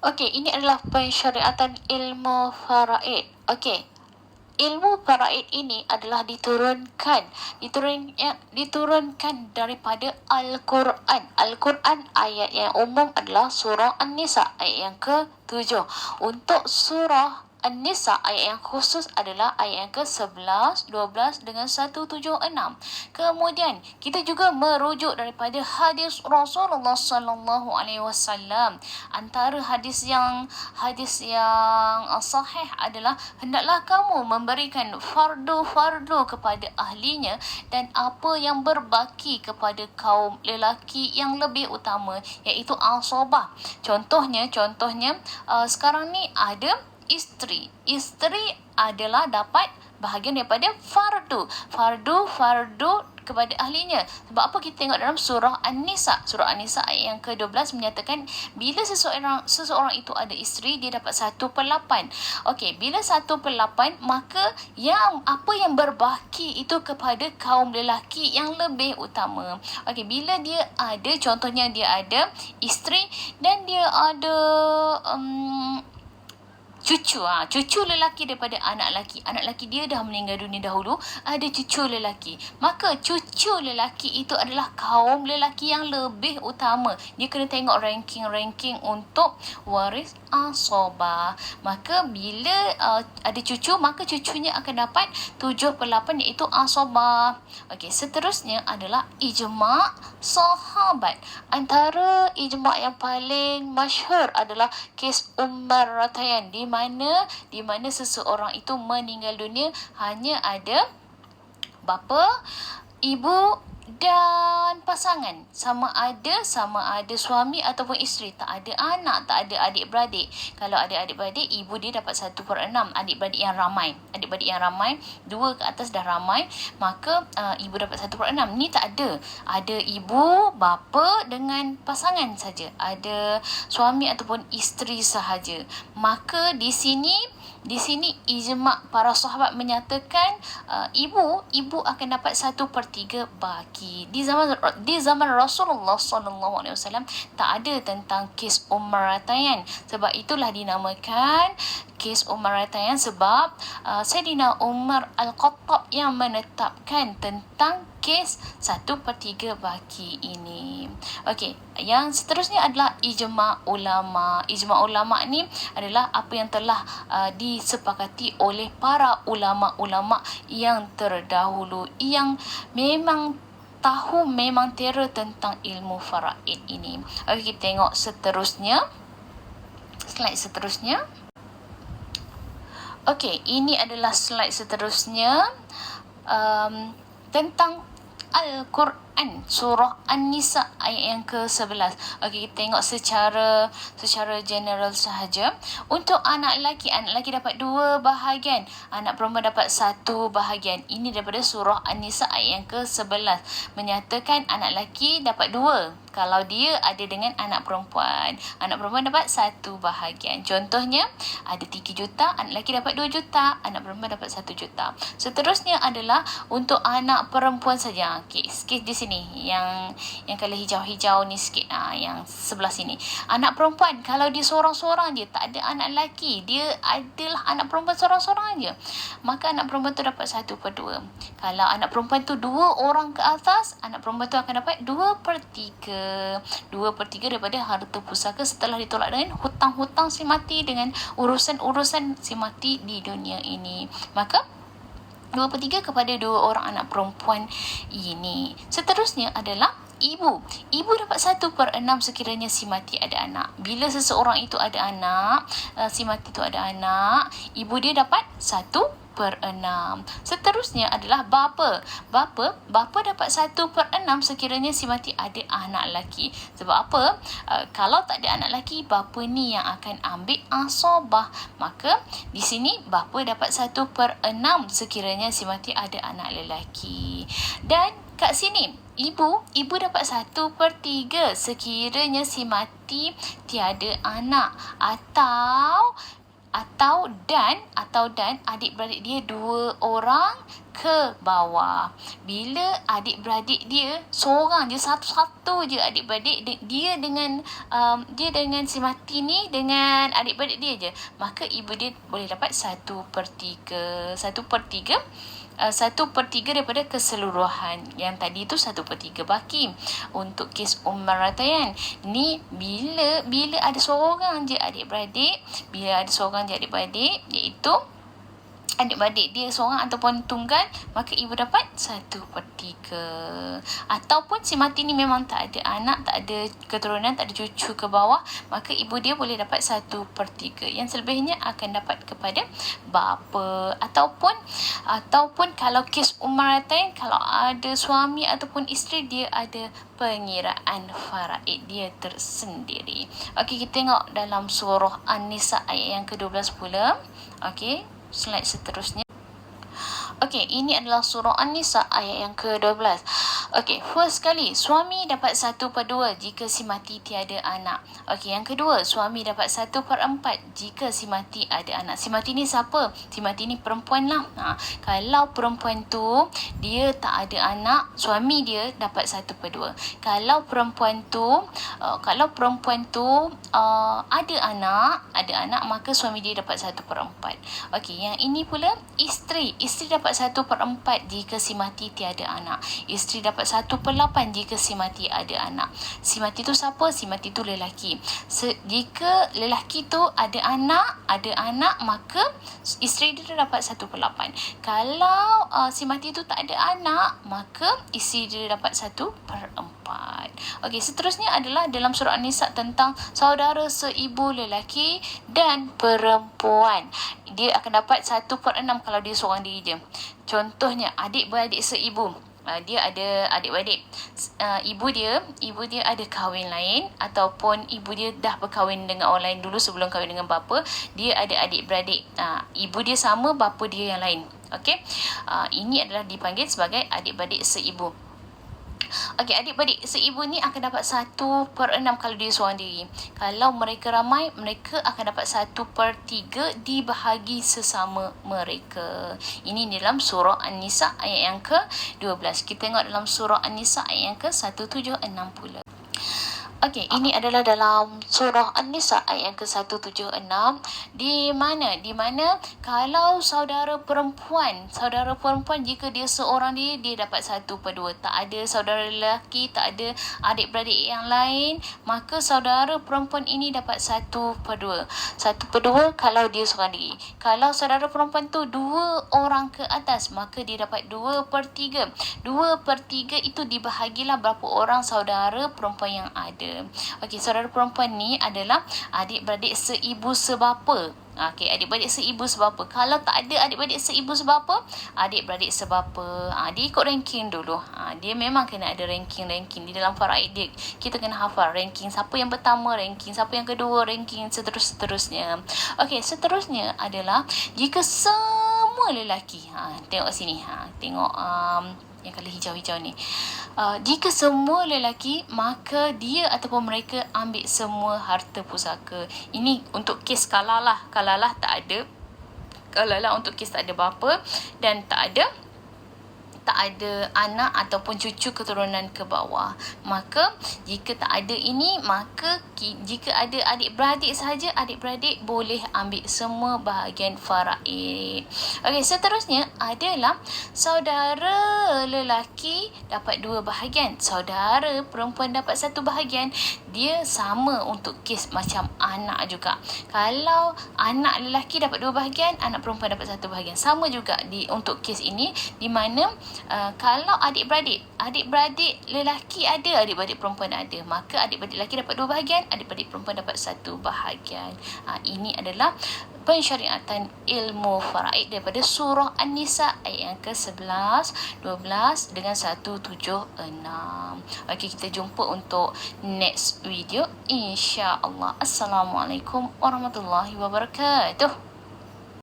Okey, ini adalah pensyariatan ilmu faraid. Okey. Ilmu faraid ini adalah diturunkan daripada Al-Quran. Al-Quran ayat yang umum adalah surah An-Nisa ayat yang ke-7. Untuk surah An-Nisa ayat yang khusus adalah ayat yang ke-11, 12 dengan 176. Kemudian kita juga merujuk daripada hadis Rasulullah sallallahu alaihi wasallam. Antara hadis yang sahih adalah hendaklah kamu memberikan fardu-fardu kepada ahlinya dan apa yang berbaki kepada kaum lelaki yang lebih utama, iaitu asabah. Contohnya sekarang ni ada isteri. Isteri adalah dapat bahagian daripada fardu kepada ahlinya. Sebab apa? Kita tengok dalam surah An-Nisa. Surah An-Nisa ayat yang ke-12 menyatakan bila seseorang itu ada isteri, dia dapat 1/8. Okey, bila 1/8, maka apa yang berbaki itu kepada kaum lelaki yang lebih utama. Okey, bila contohnya dia ada isteri dan dia ada cucu lelaki daripada anak lelaki dia dah meninggal dunia dahulu, ada cucu lelaki, maka cucu lelaki itu adalah kaum lelaki yang lebih utama. Dia kena tengok ranking untuk waris asabah. Maka bila ada cucu, maka cucunya akan dapat 7/8, iaitu asabah. Okey, seterusnya adalah ijma' sahabat. Antara ijma' yang paling masyhur adalah kes Ratayan, di mana seseorang itu meninggal dunia, hanya ada bapa, ibu dan pasangan, sama ada suami ataupun isteri, tak ada anak, tak ada adik-beradik. Kalau ada adik-beradik, ibu dia dapat 1/6. Adik-beradik yang ramai 2 ke atas dah ramai, maka ibu dapat 1/6. Ni tak ada ibu, bapa dengan pasangan saja, ada suami ataupun isteri sahaja. Maka di sini ijma' para sahabat menyatakan ibu akan dapat 1/3 baki. Di zaman Rasulullah sallallahu alaihi wasallam tak ada tentang kes Ratayan. Sebab itulah dinamakan kes Ratayan, sebab Saidina Umar Al-Khattab yang menetapkan tentang kes 1/3 baki ini. Okey, yang seterusnya adalah ijma' ulama. Ijma' ulama ni adalah apa yang telah disepakati oleh para ulama-ulama yang terdahulu, yang memang tera tentang ilmu faraid ini. Okey, kita tengok slide seterusnya. Okey, ini adalah slide seterusnya tentang Al-Quran, surah An-Nisa ayat yang ke-11. Okey, kita tengok secara general sahaja. Untuk anak lelaki dapat 2 bahagian, anak perempuan dapat 1 bahagian. Ini daripada surah An-Nisa ayat yang ke-11, menyatakan anak lelaki dapat 2 kalau dia ada dengan anak perempuan. Anak perempuan dapat 1 bahagian. Contohnya, ada 3 juta, anak lelaki dapat 2 juta, anak perempuan dapat 1 juta. Seterusnya adalah untuk anak perempuan saja. Okey, sikit di sini yang color hijau-hijau ni sikit, yang sebelah sini. Anak perempuan kalau dia seorang-seorang je, tak ada anak lelaki, dia adalah anak perempuan seorang-seorang je, maka anak perempuan tu dapat 1/2. Kalau anak perempuan tu 2 orang ke atas, anak perempuan tu akan dapat 2/3 daripada harta pusaka setelah ditolak dengan hutang-hutang si mati, dengan urusan-urusan si mati di dunia ini. Maka 2/3 kepada 2 orang anak perempuan ini. Seterusnya adalah ibu. Ibu dapat 1/6 sekiranya si mati ada anak. Bila seseorang itu ada anak, si mati itu ada anak, ibu dia dapat 1/6. Seterusnya adalah bapa. Bapa dapat 1/6 sekiranya si mati ada anak lelaki. Sebab apa? Kalau tak ada anak lelaki, bapa ni yang akan ambil asabah. Maka di sini bapa dapat 1/6 sekiranya si mati ada anak lelaki. Dan kat sini ibu dapat 1/3 sekiranya si mati tiada anak, atau atau dan adik-beradik dia 2 orang ke bawah. Bila adik-beradik dia seorang je, satu-satu je adik-beradik dia dengan si mati ni dengan adik-beradik dia je, maka ibu dia boleh dapat 1/3. 1/3 daripada keseluruhan. Yang tadi tu 1/3 baki. Untuk kes Ratayyan ni bila ada seorang je adik-beradik, iaitu adik-beradik dia seorang ataupun tunggal, maka ibu dapat 1/3. Ataupun si mati ni memang tak ada anak, tak ada keturunan, tak ada cucu ke bawah, maka ibu dia boleh dapat 1/3. Yang selebihnya akan dapat kepada bapa. Ataupun kalau kes Ratayyan, kalau ada suami ataupun isteri, dia ada pengiraan faraid dia tersendiri. Okey, kita tengok dalam surah An-Nisa ayat yang ke-12 pula. Okey, slide seterusnya. Okey, ini adalah surah An-Nisa ayat yang ke-12. Okey, first kali, suami dapat 1/2 jika si mati tiada anak. Okey, yang kedua, suami dapat 1/4 jika si mati ada anak. Si mati ni siapa? Si mati ni perempuan lah. Kalau perempuan tu dia tak ada anak, suami dia dapat 1/2. Kalau perempuan tu ada anak, maka suami dia dapat 1/4. Okey, yang ini pula isteri dapat 1/4 jika si mati tiada anak. Isteri dapat 1/8 jika si mati ada anak. Si mati tu siapa? Si mati tu lelaki. Jika lelaki tu ada anak, maka isteri dia dapat 1/8. Kalau si mati tu tak ada anak, maka isteri dia dapat 1/4. Okey, seterusnya adalah dalam surah An-Nisa tentang saudara seibu lelaki dan perempuan. Dia akan dapat 1/6 kalau dia seorang diri je. Contohnya adik-beradik seibu. Dia ada adik-beradik. Ibu dia ada kahwin lain, ataupun ibu dia dah berkahwin dengan orang lain dulu sebelum kahwin dengan bapa. Dia ada adik-beradik. Ibu dia sama, bapa dia yang lain. Okey. Ini adalah dipanggil sebagai adik-beradik seibu. Okey, adik-beradik seibu ni akan dapat 1/6 kalau dia seorang diri. Kalau mereka ramai, mereka akan dapat 1/3 dibahagi sesama mereka. Ini dalam surah An-Nisa ayat yang ke-12. Kita tengok dalam surah An-Nisa ayat yang ke-176 pula. Okey, ini adalah dalam surah An-Nisa ayat yang ke-176, di mana kalau saudara perempuan jika dia seorang dia dapat 1/2. Tak ada saudara lelaki, tak ada adik-beradik yang lain, maka saudara perempuan ini dapat 1/2. 1/2 kalau dia seorang diri. Kalau saudara perempuan tu 2 orang ke atas, maka dia dapat 2/3. 2/3 itu dibahagilah berapa orang saudara perempuan yang ada. Okey, saudara perempuan ni adalah adik-beradik seibu sebapa. Okey, adik-beradik seibu sebapa. Kalau tak ada adik-beradik seibu sebapa, adik-beradik sebapa. Dia ikut ranking dulu. Dia memang kena ada ranking di dalam faraid dia. Kita kena hafal ranking siapa yang pertama, ranking siapa yang kedua, ranking seterusnya. Okey, seterusnya adalah jika semua lelaki. Tengok sini. Tengok yang colour hijau-hijau ni. Jika semua lelaki, maka dia ataupun mereka ambil semua harta pusaka. Ini untuk kes kalalah tak ada. Kalalah untuk kes tak ada bapa dan tak ada anak ataupun cucu keturunan ke bawah. Maka jika tak ada ini, maka jika ada adik-beradik sahaja, adik-beradik boleh ambil semua bahagian faraid. Okey, seterusnya adalah saudara lelaki dapat 2 bahagian, saudara perempuan dapat 1 bahagian. Dia sama untuk kes macam anak juga. Kalau anak lelaki dapat 2 bahagian, anak perempuan dapat 1 bahagian. Sama juga untuk kes ini, di mana kalau adik-beradik lelaki ada, adik-beradik perempuan ada, maka adik-beradik lelaki dapat 2 bahagian, adik-beradik perempuan dapat 1 bahagian. Ini adalah pensyariatan ilmu faraid daripada surah An-Nisa ayat yang ke-11, 12 dengan 176. Okey, kita jumpa untuk next video insya-Allah. Assalamualaikum warahmatullahi wabarakatuh.